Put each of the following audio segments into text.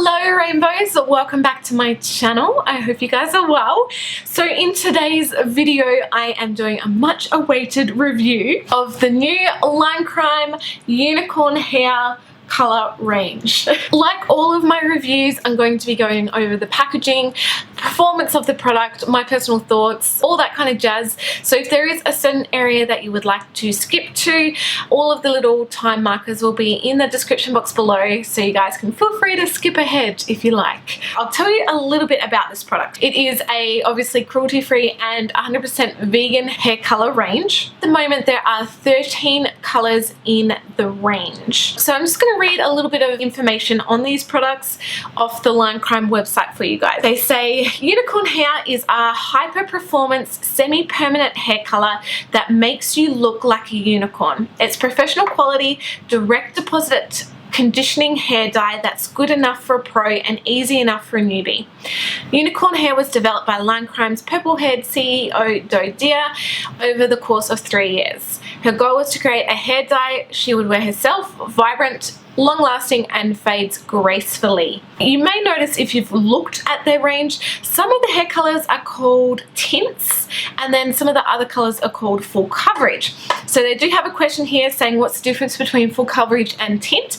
Hello rainbows, welcome back to my channel. I hope you guys are well. So in today's video I am doing a much awaited review of the new Line Crime Unicorn Hair color range. Like all of my reviews, I'm going to be going over the packaging, performance of the product, my personal thoughts, all that kind of jazz. So if there is a certain area that you would like to skip to, all of the little time markers will be in the description box below, so you guys can feel free to skip ahead if you like. I'll tell you a little bit about this product. It is a obviously cruelty-free and 100% vegan hair color range. At the moment there are 13 colors in the range. So I'm just going to read a little bit of information on these products off the Line Crime website for you guys. They say unicorn hair is a hyper performance semi-permanent hair color that makes you look like a unicorn. It's professional quality, direct deposit conditioning hair dye that's good enough for a pro and easy enough for a newbie. Unicorn hair was developed by Line Crime's purple-haired CEO Dodia over the course of 3 years. Her goal was to create a hair dye she would wear herself, vibrant, long-lasting and fades gracefully. You may notice if you've looked at their range, some of the hair colors are called tints and then some of the other colors are called full coverage. So they do have a question here saying what's the difference between full coverage and tint.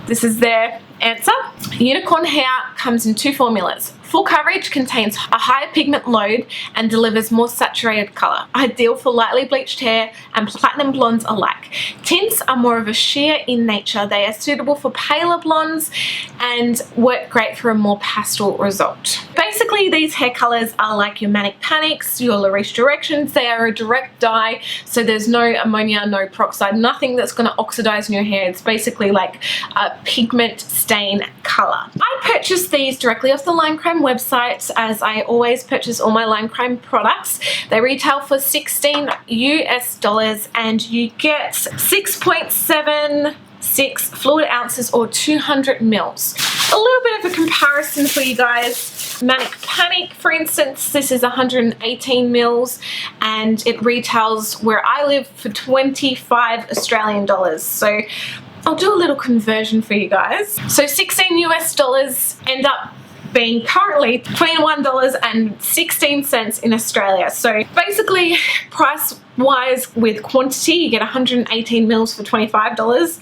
This is their answer. Unicorn hair comes in two formulas. Full coverage contains a higher pigment load and delivers more saturated color, ideal for lightly bleached hair and platinum blondes alike. Tints are more of a sheer in nature. They are suitable for paler blondes and work great for a more pastel result. Basically, these hair colors are like your Manic Panics, your Lariche Directions. They are a direct dye, so there's no ammonia, no peroxide, nothing that's going to oxidize in your hair. It's basically like a pigment stain color. I purchased these directly off the Line Crime website, as I always purchase all my Line Crime products. They retail for $16 US and you get 6.76 fluid ounces or 200 mils. A little bit of a comparison for you guys. Manic Panic, for instance, this is 118 mils and it retails where I live for 25 Australian dollars. So I'll do a little conversion for you guys. So 16 US end up being currently $21.16 in Australia. So basically, price wise with quantity, you get 118 mils for $25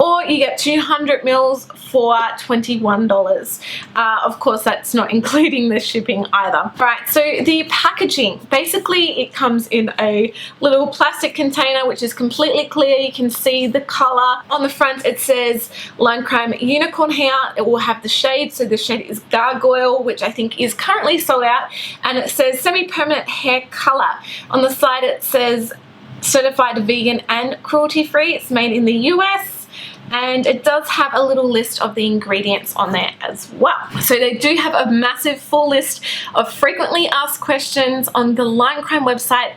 or you get 200 mils for $21. Of course, that's not including the shipping either. Right, so the packaging, basically it comes in a little plastic container which is completely clear. You can see the color. On the front it says Line Crime Unicorn Hair. It will have the shade, so the shade is Gargoyle, which I think is currently sold out, and it says semi-permanent hair color. On the side it says certified vegan and cruelty-free. It's made in the US. And it does have a little list of the ingredients on there as well. So they do have a massive full list of frequently asked questions on the Line Crime website,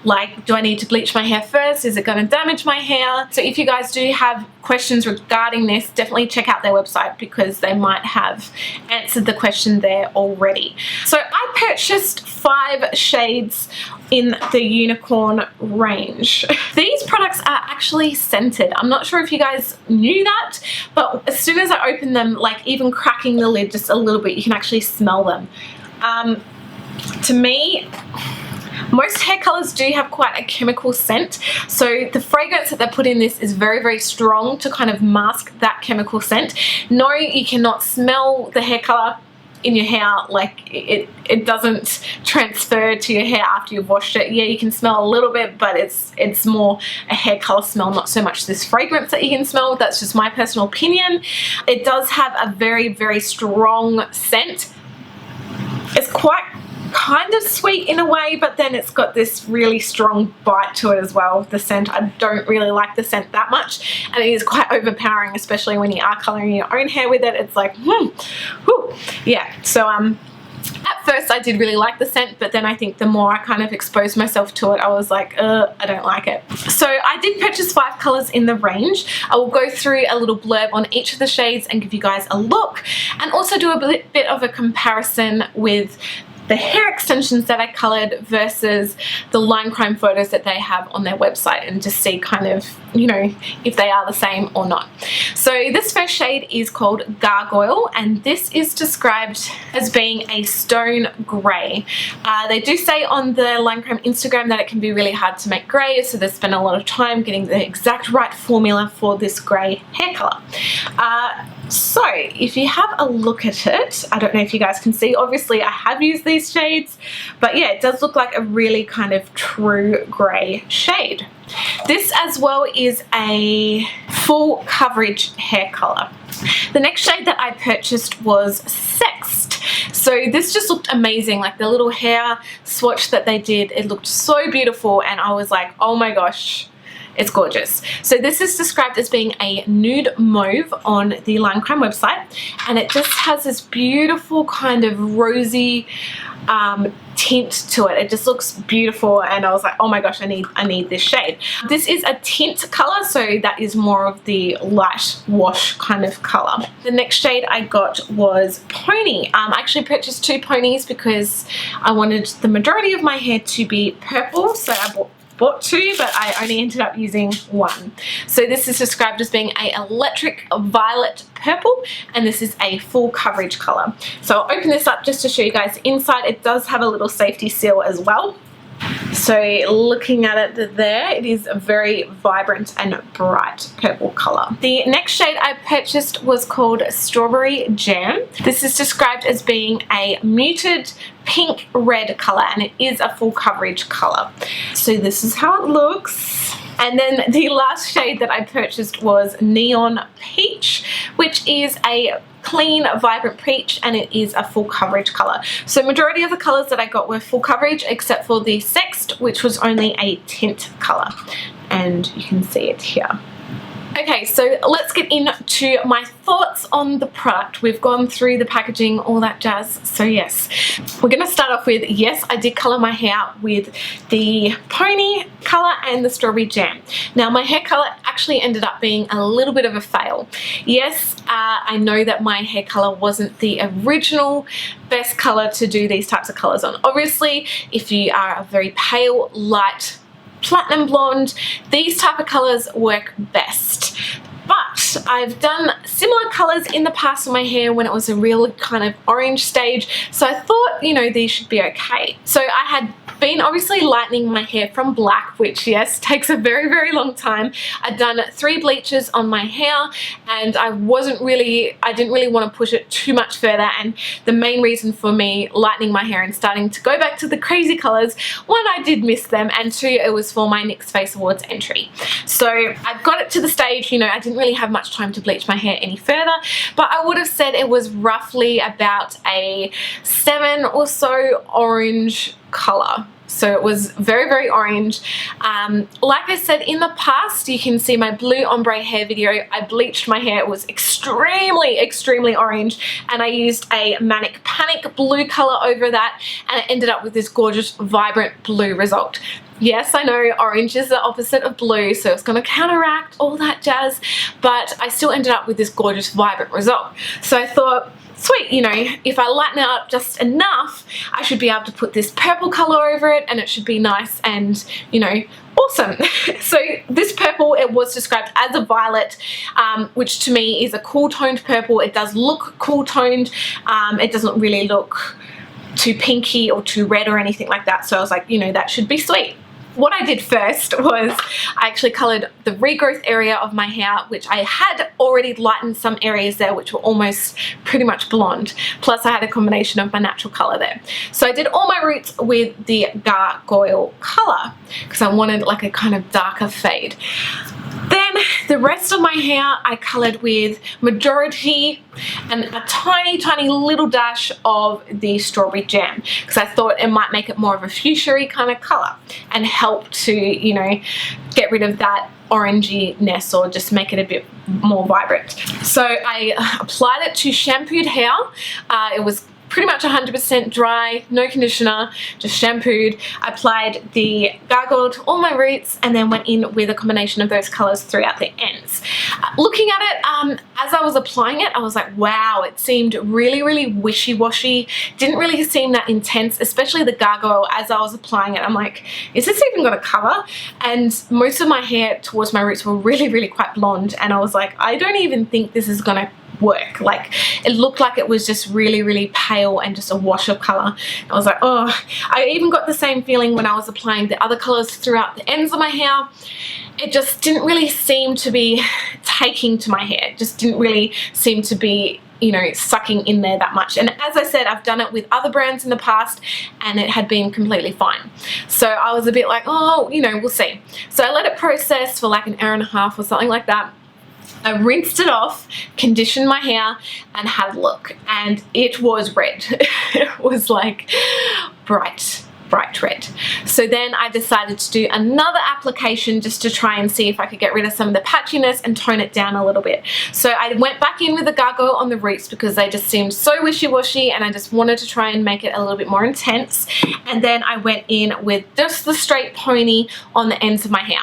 like do I need to bleach my hair first? Is it going to damage my hair? So if you guys do have questions regarding this, definitely check out their website because they might have answered the question there already. So I purchased 5 shades in the unicorn range. These products are actually scented. I'm not sure if you guys knew that, but as soon as I open them, like even cracking the lid just a little bit, you can actually smell them. To me, most hair colors do have quite a chemical scent, so the fragrance that they put in this is very, very strong to kind of mask that chemical scent. No, you cannot smell the hair color in your hair, like it doesn't transfer to your hair after you've washed it. Yeah, you can smell a little bit, but it's more a hair color smell, not so much this fragrance that you can smell. That's just my personal opinion. It does have a very, very strong scent. It's quite kind of sweet in a way, but then it's got this really strong bite to it as well. The scent, I don't really like the scent that much, and it is quite overpowering, especially when you are coloring your own hair with it. It's like whew. Yeah, so at first I did really like the scent, but then I think the more I kind of exposed myself to it, I was like, I don't like it. So I did purchase 5 colors in the range. I will go through a little blurb on each of the shades and give you guys a look, and also do a bit of a comparison with the hair extensions that I colored versus the line crime photos that they have on their website, and just see kind of, you know, if they are the same or not. So this first shade is called Gargoyle, and this is described as being a stone grey. They do say on the line crime Instagram that it can be really hard to make grey, so they spend a lot of time getting the exact right formula for this grey hair colour. So if you have a look at it, I don't know if you guys can see, obviously I have used these shades, but yeah, it does look like a really kind of true grey shade. This as well is a full coverage hair colour. The next shade that I purchased was Sexed. So this just looked amazing, like the little hair swatch that they did, it looked so beautiful, and I was like, oh my gosh, it's gorgeous. So this is described as being a nude mauve on the Line Crime website, and it just has this beautiful kind of rosy tint to it. It just looks beautiful, and I was like, oh my gosh, I need this shade. This is a tint color, so that is more of the light wash kind of color. The next shade I got was Pony. I actually purchased 2 ponies because I wanted the majority of my hair to be purple, so I bought 2, but I only ended up using 1. So this is described as being a electric violet purple, and this is a full coverage color. So I'll open this up just to show you guys the inside. It does have a little safety seal as well. So looking at it there, it is a very vibrant and bright purple color. The next shade I purchased was called Strawberry Jam. This is described as being a muted pink red color, and it is a full coverage color. So this is how it looks. And then the last shade that I purchased was Neon Peach, which is a clean, vibrant peach, and it is a full coverage color. So majority of the colors that I got were full coverage, except for the Sexed, which was only a tint color, and you can see it here. Okay, so let's get into my thoughts on the product. We've gone through the packaging, all that jazz. So yes, we're going to start off with, yes, I did color my hair with the Pony color and the Strawberry Jam. Now my hair color actually ended up being a little bit of a fail. Yes, I know that my hair color wasn't the original best color to do these types of colors on. Obviously, if you are a very pale, light, platinum blonde, these type of colors work best. But I've done similar colors in the past on my hair when it was a real kind of orange stage, so I thought, you know, these should be okay. So I had been obviously lightening my hair from black, which yes, takes a very, very long time. I'd done 3 bleaches on my hair, and I didn't really want to push it too much further. And the main reason for me lightening my hair and starting to go back to the crazy colors, 1, I did miss them, and 2, it was for my NYX Face Awards entry. So I got it to the stage, you know, I didn't really have much time to bleach my hair any further, but I would have said it was roughly about a 7 or so orange color. So it was very, very orange. Like I said in the past, you can see my blue ombre hair video. I bleached my hair. It was extremely, extremely orange, and I used a Manic Panic blue color over that, and it ended up with this gorgeous, vibrant blue result. Yes, I know orange is the opposite of blue, so it's going to counteract all that jazz, but I still ended up with this gorgeous, vibrant result. So I thought, sweet, you know, if I lighten it up just enough, I should be able to put this purple color over it, and it should be nice and, you know, awesome. So this purple, it was described as a violet, which to me is a cool toned purple. It does look cool toned. It doesn't really look too pinky or too red or anything like that. So I was like, you know, that should be sweet. What I did first was I actually coloured the regrowth area of my hair, which I had already lightened some areas there which were almost pretty much blonde, plus I had a combination of my natural colour there. So I did all my roots with the Gargoyle colour because I wanted like a kind of darker fade. Then the rest of my hair I coloured with majority and a tiny, tiny little dash of the Strawberry Jam because I thought it might make it more of a fuchsia-y kind of colour and help to, you know, get rid of that orangey-ness or just make it a bit more vibrant. So I applied it to shampooed hair. It was pretty much 100% dry, no conditioner, just shampooed. I applied the gargled all my roots and then went in with a combination of those colors throughout the ends. Looking at it, as I was applying it, I was like, wow, it seemed really, really wishy-washy. Didn't really seem that intense, especially the gargoyle. As I was applying it, I'm like, is this even gonna cover? And most of my hair towards my roots were really, really quite blonde, and I was like, I don't even think this is gonna work. Like, it looked like it was just really, really pale and just a wash of color. I was like, oh. I even got the same feeling when I was applying the other colors throughout the ends of my hair. It just didn't really seem to be taking to my hair. It just didn't really seem to be, you know, sucking in there that much. And as I said, I've done it with other brands in the past and it had been completely fine. So I was a bit like, oh, you know, we'll see. So I let it process for like an hour and a half or something like that. I rinsed it off, conditioned my hair, and had a look, and it was red. It was like bright red. So then I decided to do another application just to try and see if I could get rid of some of the patchiness and tone it down a little bit. So I went back in with the gargoyle on the roots because they just seemed so wishy-washy, and I just wanted to try and make it a little bit more intense. And then I went in with just the straight pony on the ends of my hair.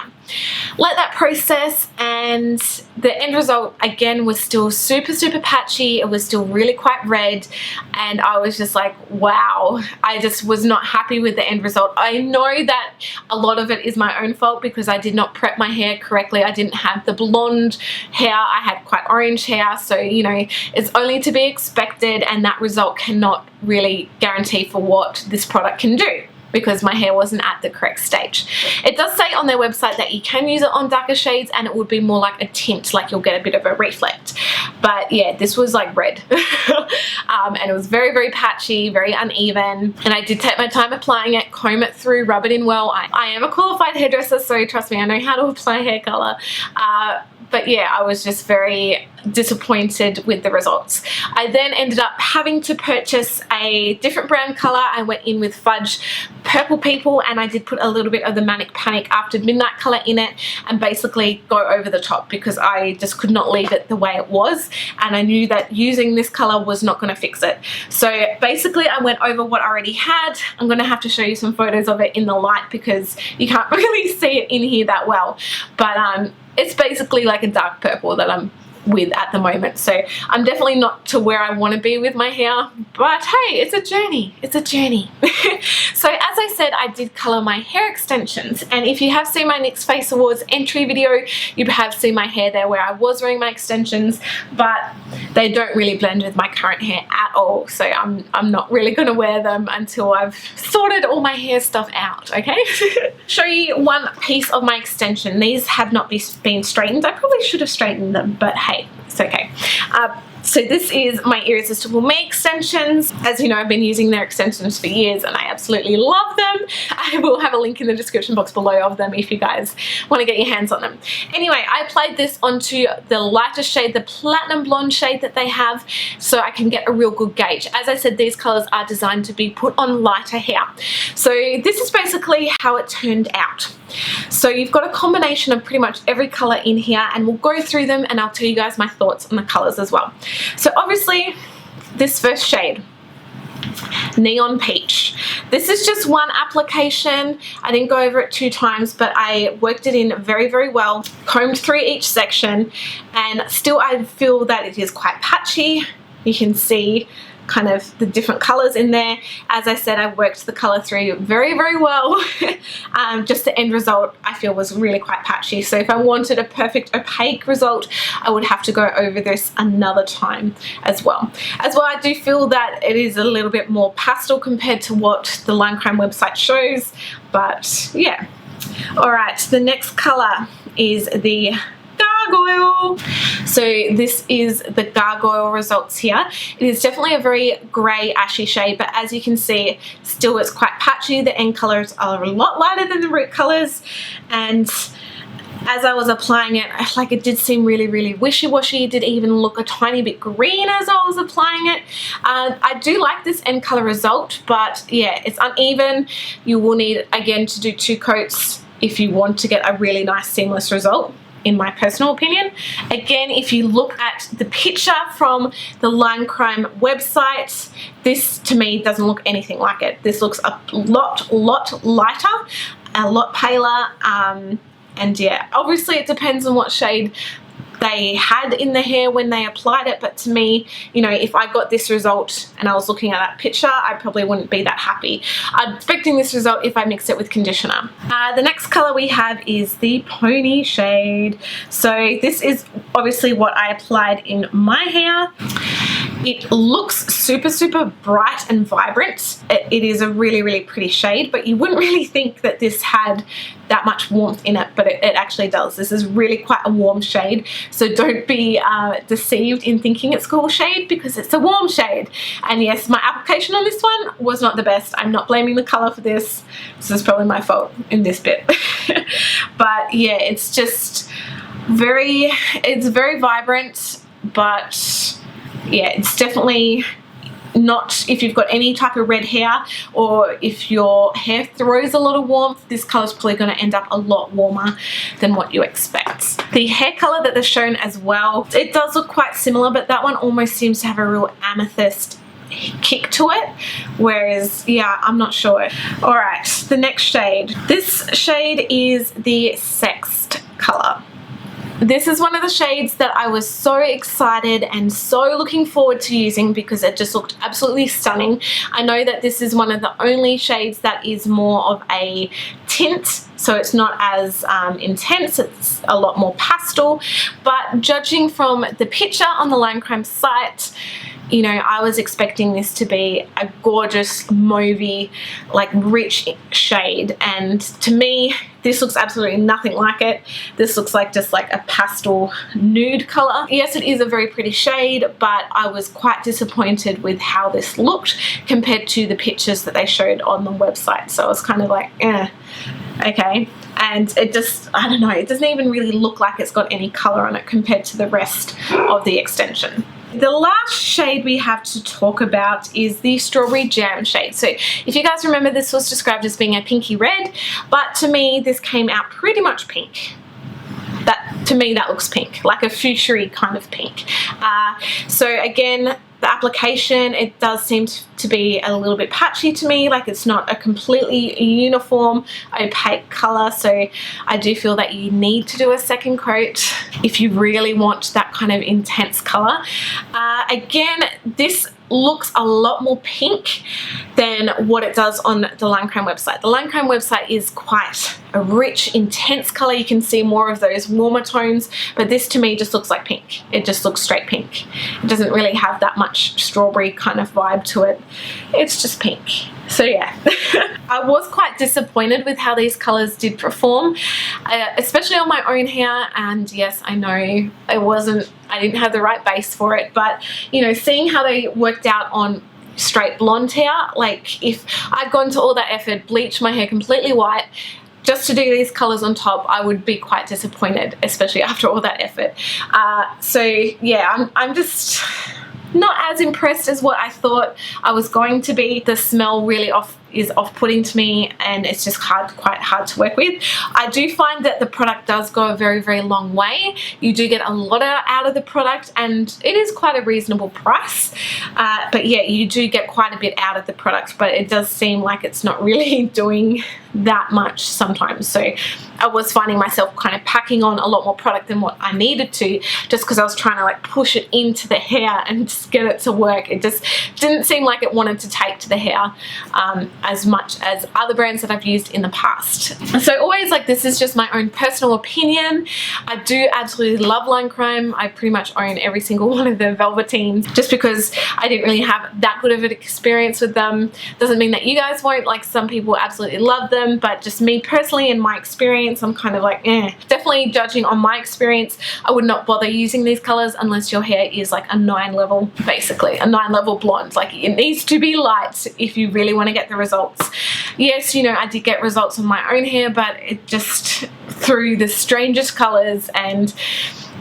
Let that process, and the end result again was still super, super patchy. It was still really quite red, and I was just like, wow. I just was not happy with the end result. I know that a lot of it is my own fault because I did not prep my hair correctly. I didn't have the blonde hair. I had quite orange hair, so you know, it's only to be expected, and that result cannot really guarantee for what this product can do, because my hair wasn't at the correct stage. It does say on their website that you can use it on darker shades and it would be more like a tint, like you'll get a bit of a reflect. But yeah, this was like red. And it was very, very patchy, very uneven. And I did take my time applying it, comb it through, rub it in well. I am a qualified hairdresser, so trust me, I know how to apply hair color. But yeah, I was just very disappointed with the results. I then ended up having to purchase a different brand color. I went in with Fudge Purple People, and I did put a little bit of the Manic Panic After Midnight color in it and basically go over the top because I just could not leave it the way it was, and I knew that using this color was not going to fix it. So basically I went over what I already had. I'm going to have to show you some photos of it in the light because you can't really see it in here that well, but it's basically like a dark purple that I'm with at the moment. So I'm definitely not to where I want to be with my hair, but hey, it's a journey. It's a journey. So as I said, I did color my hair extensions, and if you have seen my NYX Face Awards entry video, you have seen my hair there where I was wearing my extensions, but they don't really blend with my current hair at all. So I'm not really going to wear them until I've sorted all my hair stuff out, okay? Show you one piece of my extension. These have not been straightened. I probably should have straightened them, but hey, it's okay. So this is my Irresistible Me extensions. As you know, I've been using their extensions for years and I absolutely love them. I will have a link in the description box below of them if you guys want to get your hands on them. Anyway, I applied this onto the lighter shade, the Platinum Blonde shade that they have, so I can get a real good gauge. As I said, these colors are designed to be put on lighter hair. So this is basically how it turned out. So you've got a combination of pretty much every color in here, and we'll go through them and I'll tell you guys my thoughts on the colors as well. So obviously this first shade, Neon Peach. This is just one application. I didn't go over it 2 times, but I worked it in very, very well, combed through each section, and still I feel that it is quite patchy. You can see kind of the different colors in there. As I said, I worked the color through very, very well. Just the end result I feel was really quite patchy. So if I wanted a perfect opaque result, I would have to go over this another time as well. I do feel that it is a little bit more pastel compared to what the Line Crime website shows, but yeah. All right, the next color is the Gargoyle. So this is the Gargoyle results here. It is definitely a very grey ashy shade, but as you can see, still it's quite patchy. The end colours are a lot lighter than the root colours, and as I was applying it, like, it did seem really, really wishy-washy. It did even look a tiny bit green as I was applying it. I do like this end color result, but yeah, it's uneven. You will need, again, to do 2 coats if you want to get a really nice seamless result. in my personal opinion. Again, if you look at the picture from the Line Crime website, this to me doesn't look anything like it. This looks a lot lighter, a lot paler, and yeah, obviously it depends on what shade they had in the hair when they applied it, but to me, you know, if I got this result and I was looking at that picture, I probably wouldn't be that happy. I'm expecting this result if I mix it with conditioner. The next color we have is the Pony shade. So this is obviously what I applied in my hair. It looks super bright and vibrant. It is a really pretty shade, but you wouldn't really think that this had that much warmth in it, but it actually does. This is really quite a warm shade, so don't be deceived in thinking it's a cool shade, because it's a warm shade. And yes, my application on this one was not the best. I'm not blaming the color for this. This is probably my fault in this bit. But yeah, it's just it's very vibrant, but yeah, it's definitely not if you've got any type of red hair, or if your hair throws a lot of warmth, this color is probably going to end up a lot warmer than what you expect. The hair color that they're shown as well, it does look quite similar, but that one almost seems to have a real amethyst kick to it, whereas yeah, I'm not sure. All right, the next shade. This shade is the Sexed color. This is one of the shades that I was so excited and so looking forward to using because it just looked absolutely stunning. I know that this is one of the only shades that is more of a tint, so it's not as intense, it's a lot more pastel, but judging from the picture on the Line Crime site, you know, I was expecting this to be a gorgeous mauvey, like rich shade, and to me this looks absolutely nothing like it. This looks like just like a pastel nude color. Yes, it is a very pretty shade, but I was quite disappointed with how this looked compared to the pictures that they showed on the website. So I was kind of like, okay. And it just, I don't know, it doesn't even really look like it's got any color on it compared to the rest of the extension. The last shade we have to talk about is the Strawberry Jam shade. So if you guys remember, this was described as being a pinky red, but to me this came out pretty much pink. To me that looks pink, like a fuchsia kind of pink. So again, the application, it does seem to be a little bit patchy to me, like it's not a completely uniform opaque color, so I do feel that you need to do a second coat if you really want that kind of intense color. Again, this looks a lot more pink than what it does on the Line Crime website. The Line Crime website is quite a rich, intense color. You can see more of those warmer tones, but this to me just looks like pink. It just looks straight pink. It doesn't really have that much strawberry kind of vibe to it. It's just pink. So yeah, I was quite disappointed with how these colors did perform, especially on my own hair. And yes, I know I didn't have the right base for it, but you know, seeing how they worked out on straight blonde hair, like if I'd gone to all that effort, bleached my hair completely white just to do these colors on top, I would be quite disappointed, especially after all that effort. So yeah, I'm just not as impressed as what I thought I was going to be. The smell really is off-putting to me, and it's just quite hard to work with. I do find that the product does go a very long way. You do get a lot out of the product, and it is quite a reasonable price. But yeah, you do get quite a bit out of the product, but it does seem like it's not really doing that much sometimes. So I was finding myself kind of packing on a lot more product than what I needed to, just because I was trying to like push it into the hair and just get it to work. It just didn't seem like it wanted to take to the hair as much as other brands that I've used in the past. So always, like, this is just my own personal opinion. I do absolutely love Line Crime. I pretty much own every single one of the Velveteens just because I didn't really have that good of an experience with them. Doesn't mean that you guys won't. Like, some people absolutely love them, but just me personally and my experience, I'm kind of like, Definitely judging on my experience, I would not bother using these colors unless your hair is like a 9 level, basically a 9 level blonde. Like, it needs to be light if you really want to get the results. Yes, you know, I did get results on my own hair, but it just through the strangest colors, and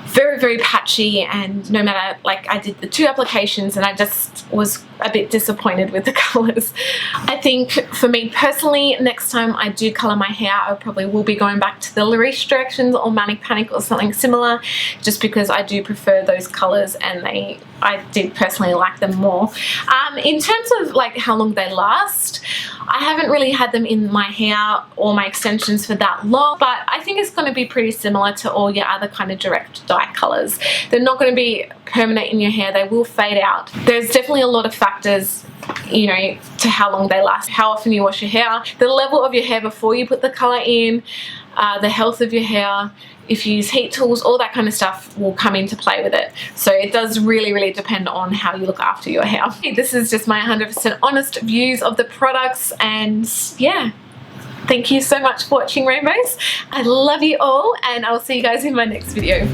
very, very patchy, and no matter, like, I did the 2 applications and I just was a bit disappointed with the colors. I think for me personally, next time I do color my hair, I probably will be going back to the Lariche Directions or Manic Panic or something similar, just because I do prefer those colors and I did personally like them more. In terms of like how long they last, I haven't really had them in my hair or my extensions for that long, but I think it's going to be pretty similar to all your other kind of direct dye colors. They're not going to be permanent in your hair. They will fade out. There's definitely a lot of factors, you know, to how long they last, how often you wash your hair, the level of your hair before you put the color in, the health of your hair, if you use heat tools, all that kind of stuff will come into play with it. So it does really, really depend on how you look after your hair. This is just my 100% honest views of the products, and yeah. Thank you so much for watching, Rainbows. I love you all, and I'll see you guys in my next video.